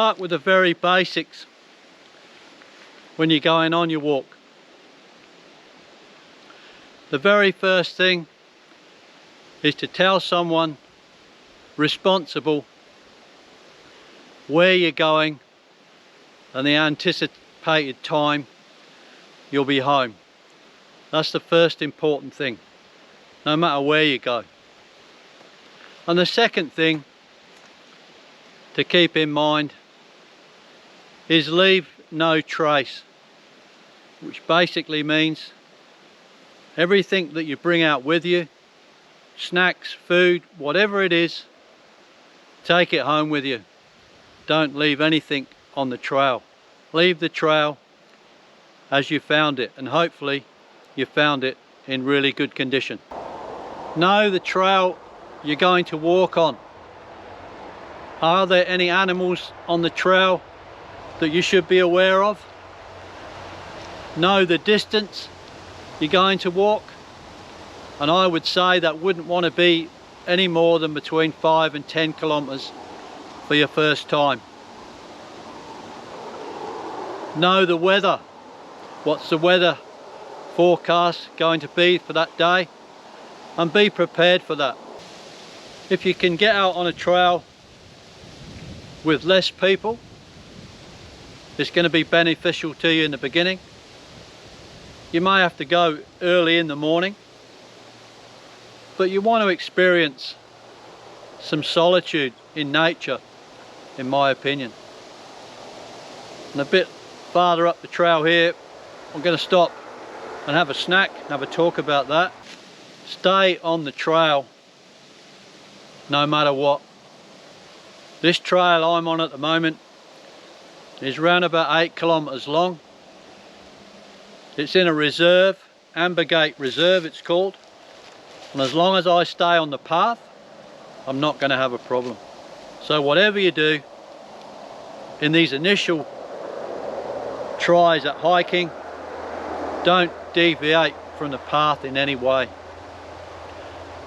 Start with the very basics when you're going on your walk. The very first thing is to tell someone responsible where you're going and the anticipated time you'll be home. That's the first important thing, no matter where you go. And the second thing to keep in mind is leave no trace, which basically means everything that you bring out with you, snacks, food, whatever it is, take it home with you. Don't leave anything on the trail. Leave the trail as you found it, and hopefully you found it in really good condition. Know the trail you're going to walk on. Are there any animals on the trail that you should be aware of? Know the distance you're going to walk, and I would say that wouldn't want to be any more than between 5 and 10 kilometers for your first time. Know the weather. What's the weather forecast going to be for that day, and be prepared for that. If you can get out on a trail with less people, it's going to be beneficial to you in the beginning. You may have to go early in the morning, but you want to experience some solitude in nature, in my opinion. And a bit farther up the trail here, I'm going to stop and have a snack, have a talk about that. Stay on the trail no matter what. This trail I'm on at the moment is around about 8 kilometers long. It's in a reserve, Ambergate Reserve it's called, and as long as I stay on the path, I'm not going to have a problem. So whatever you do in these initial tries at hiking, don't deviate from the path in any way.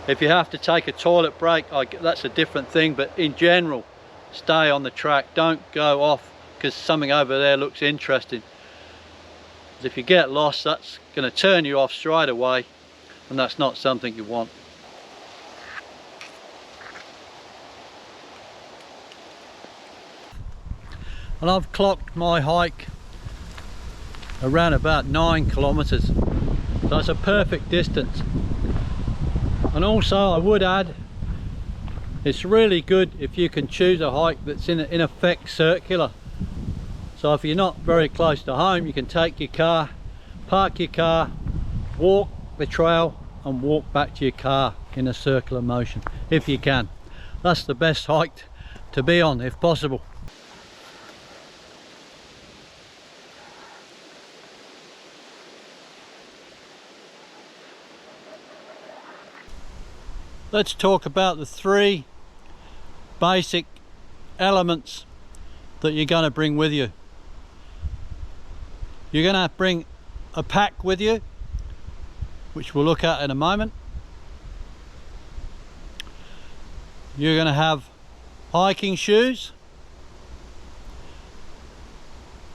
If you have to take a toilet break, that's a different thing, but in general, stay on the track. Don't go off because something over there looks interesting. If you get lost, that's going to turn you off straight away, and that's not something you want. And I've clocked my hike around about 9 kilometers, so that's a perfect distance. And also I would add, it's really good if you can choose a hike that's in effect circular. So if you're not very close to home, you can take your car, park your car, walk the trail and walk back to your car in a circular motion if you can. That's the best hike to be on if possible. Let's talk about the 3 basic elements that you're going to bring with you. You're going to bring a pack with you, which we'll look at in a moment. You're going to have hiking shoes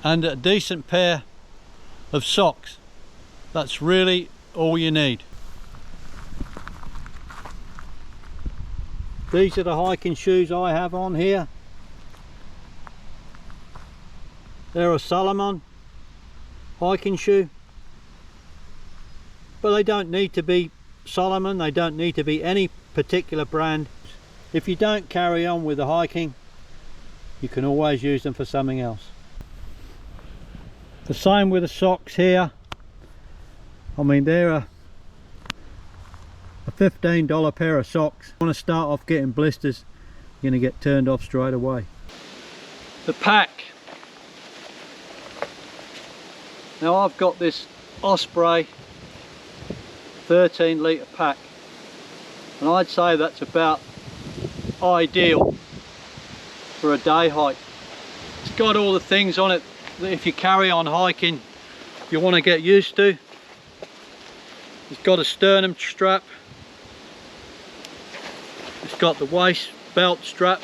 and a decent pair of socks. That's really all you need. These are the hiking shoes I have on here. They're a Salomon hiking shoe, but they don't need to be Salomon, they don't need to be any particular brand. If you don't carry on with the hiking, you can always use them for something else. The same with the socks here. I mean, they're a $15 pair of socks. You want to start off getting blisters, you're going to get turned off straight away. The pack. Now I've got this Osprey 13 litre pack, and I'd say that's about ideal for a day hike. It's got all the things on it that if you carry on hiking you want to get used to. It's got a sternum strap, it's got the waist belt strap.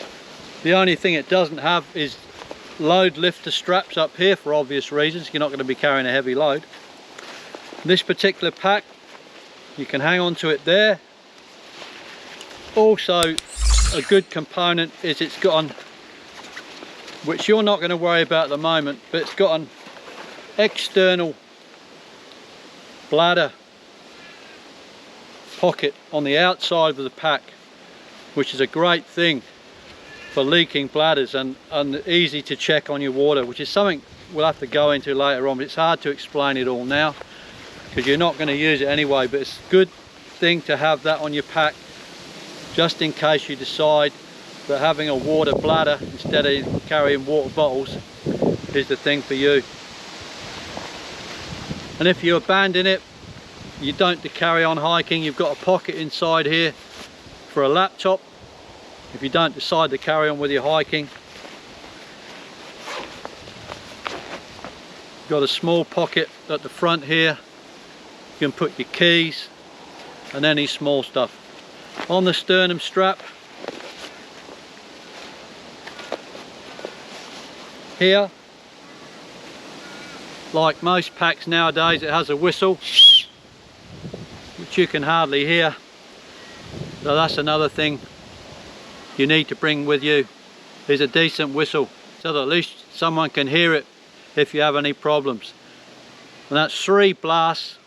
The only thing it doesn't have is load lifter straps up here for obvious reasons. You're not going to be carrying a heavy load. This particular pack, you can hang on to it there. Also, a good component is it's got which you're not going to worry about at the moment, but it's got an external bladder pocket on the outside of the pack, which is a great thing for leaking bladders and easy to check on your water, which is something we'll have to go into later on, but it's hard to explain it all now because you're not going to use it anyway. But it's a good thing to have that on your pack just in case you decide that having a water bladder instead of carrying water bottles is the thing for you. And if you abandon it, you don't carry on hiking, you've got a pocket inside here for a laptop if you don't decide to carry on with your hiking. You've got a small pocket at the front here. You can put your keys and any small stuff. On the sternum strap here, like most packs nowadays, it has a whistle which you can hardly hear, so that's another thing you need to bring with you, is a decent whistle so that at least someone can hear it if you have any problems. And that's 3 blasts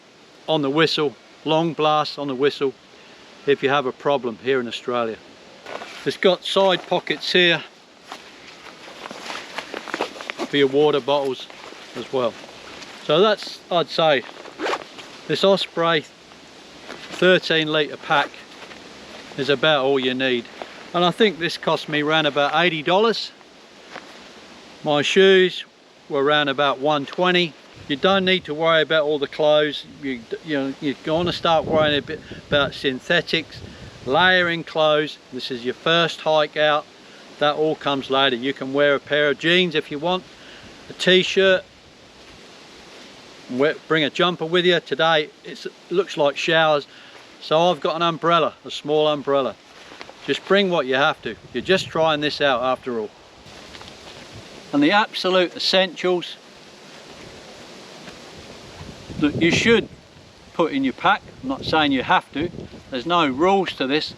on the whistle, long blasts on the whistle if you have a problem here in Australia. It's got side pockets here for your water bottles as well. So that's, I'd say, this Osprey 13 litre pack is about all you need. And I think this cost me around about $80. My shoes were around about $120. You don't need to worry about all the clothes. You're going to start worrying a bit about synthetics, layering clothes. This is your first hike out. That all comes later. You can wear a pair of jeans if you want, a t-shirt, bring a jumper with you. Today it looks like showers, so I've got an umbrella, a small umbrella. Just bring what you have to. You're just trying this out after all. And the absolute essentials that you should put in your pack, I'm not saying you have to, there's no rules to this,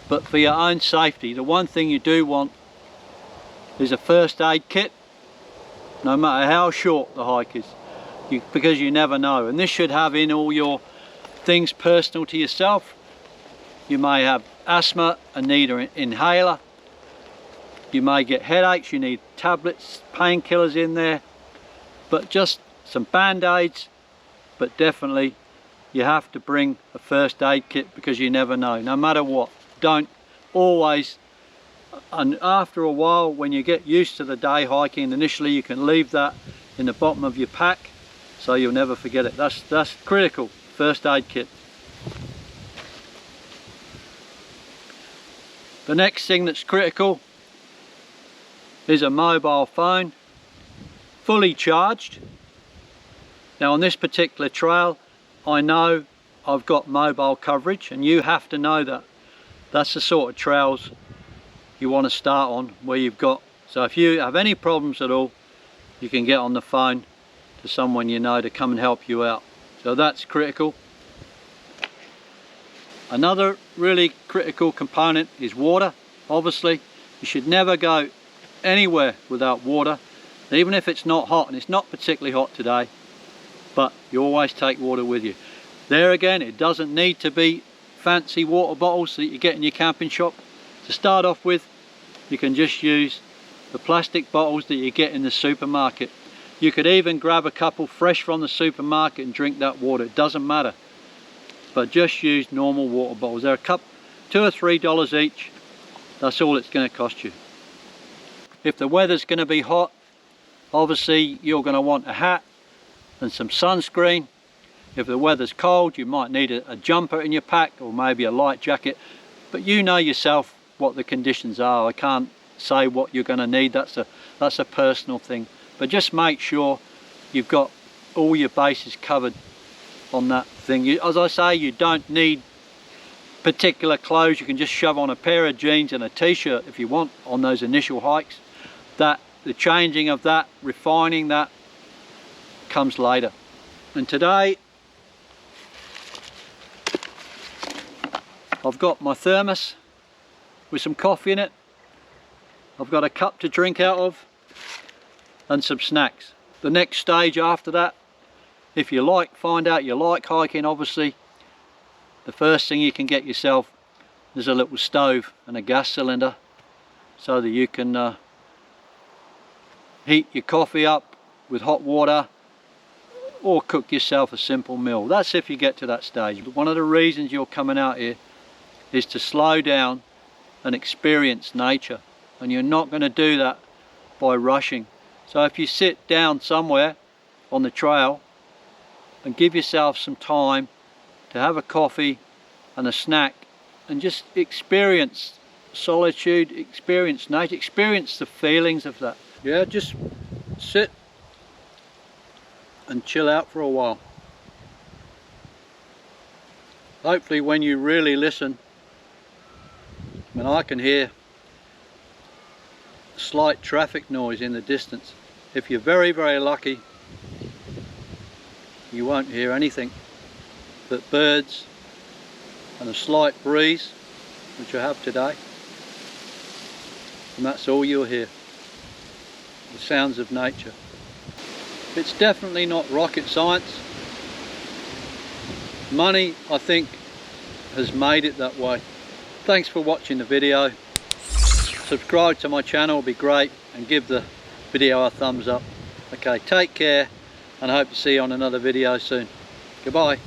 but for your own safety, the one thing you do want is a first aid kit, no matter how short the hike is, because you never know. And this should have in all your things personal to yourself. You may have asthma and need an inhaler. You may get headaches, you need tablets, painkillers in there, but just some band-aids. But definitely you have to bring a first aid kit because you never know, no matter what. Don't always, and after a while when you get used to the day hiking, initially you can leave that in the bottom of your pack so you'll never forget it. That's critical, first aid kit. The next thing that's critical is a mobile phone, fully charged. Now on this particular trail, I know I've got mobile coverage, and you have to know that. That's the sort of trails you want to start on, where you've got, so if you have any problems at all, you can get on the phone to someone you know to come and help you out. So that's critical. Another really critical component is water. Obviously, you should never go anywhere without water, even if it's not hot, and it's not particularly hot today, but you always take water with you. There again, it doesn't need to be fancy water bottles that you get in your camping shop. To start off with, you can just use the plastic bottles that you get in the supermarket. You could even grab a couple fresh from the supermarket and drink that water, it doesn't matter. But just use normal water bottles. They're $2 or $3 each. That's all it's going to cost you. If the weather's going to be hot, obviously you're going to want a hat and some sunscreen. If the weather's cold, you might need a jumper in your pack or maybe a light jacket, but you know yourself what the conditions are. I can't say what you're going to need, that's a personal thing, but just make sure you've got all your bases covered on that thing. As I say, you don't need particular clothes. You can just shove on a pair of jeans and a t-shirt if you want on those initial hikes. That the changing of that, refining that, comes later. And today I've got my thermos with some coffee in it. I've got a cup to drink out of and some snacks. The next stage after that, if you find out you like hiking, obviously, the first thing you can get yourself is a little stove and a gas cylinder so that you can heat your coffee up with hot water or cook yourself a simple meal. That's if you get to that stage. But one of the reasons you're coming out here is to slow down and experience nature, and you're not going to do that by rushing. So if you sit down somewhere on the trail and give yourself some time to have a coffee and a snack and just experience solitude, experience nature, experience the feelings of that. Yeah, just sit and chill out for a while. Hopefully when you really listen, when I can hear a slight traffic noise in the distance, if you're very, very lucky, you won't hear anything but birds and a slight breeze, which I have today, and that's all you'll hear, the sounds of nature. It's definitely not rocket science. Money, I think, has made it that way. Thanks for watching the video. Subscribe to my channel would be great, and give the video a thumbs up. Okay, take care, and I hope to see you on another video soon. Goodbye.